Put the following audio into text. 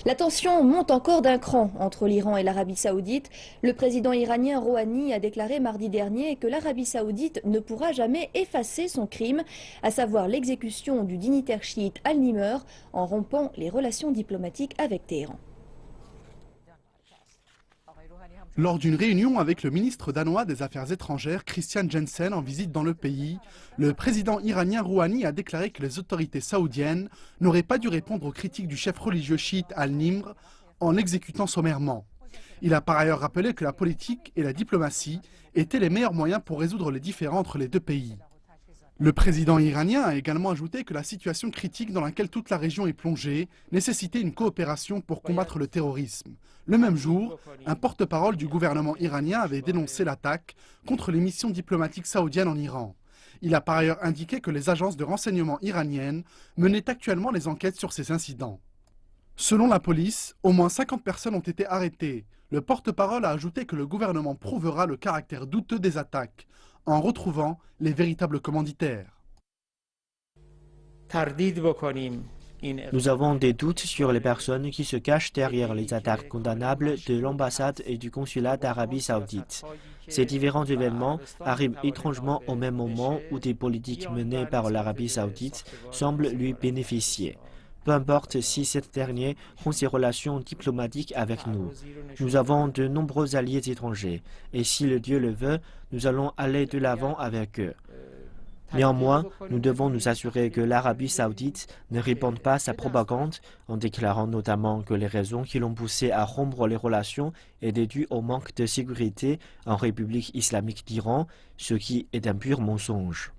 La tension monte encore d'un cran entre l'Iran et l'Arabie saoudite. Le président iranien Rouhani a déclaré mardi dernier que l'Arabie saoudite ne pourra jamais effacer son crime, à savoir l'exécution du dignitaire chiite Al-Nimr en rompant les relations diplomatiques avec Téhéran. Lors d'une réunion avec le ministre danois des Affaires étrangères, Christian Jensen, en visite dans le pays, le président iranien Rouhani a déclaré que les autorités saoudiennes n'auraient pas dû répondre aux critiques du chef religieux chiite Al-Nimr en l'exécutant sommairement. Il a par ailleurs rappelé que la politique et la diplomatie étaient les meilleurs moyens pour résoudre les différends entre les deux pays. Le président iranien a également ajouté que la situation critique dans laquelle toute la région est plongée nécessitait une coopération pour combattre le terrorisme. Le même jour, un porte-parole du gouvernement iranien avait dénoncé l'attaque contre les missions diplomatiques saoudiennes en Iran. Il a par ailleurs indiqué que les agences de renseignement iraniennes menaient actuellement les enquêtes sur ces incidents. Selon la police, au moins 50 personnes ont été arrêtées. Le porte-parole a ajouté que le gouvernement prouvera le caractère douteux des attaques, en retrouvant les véritables commanditaires. Nous avons des doutes sur les personnes qui se cachent derrière les attaques condamnables de l'ambassade et du consulat d'Arabie saoudite. Ces différents événements arrivent étrangement au même moment où des politiques menées par l'Arabie saoudite semblent lui bénéficier. Peu importe si cette dernière rompt ses relations diplomatiques avec nous. Nous avons de nombreux alliés étrangers, et si le Dieu le veut, nous allons aller de l'avant avec eux. Néanmoins, nous devons nous assurer que l'Arabie saoudite ne répande pas sa propagande en déclarant notamment que les raisons qui l'ont poussé à rompre les relations étaient dues au manque de sécurité en République islamique d'Iran, ce qui est un pur mensonge.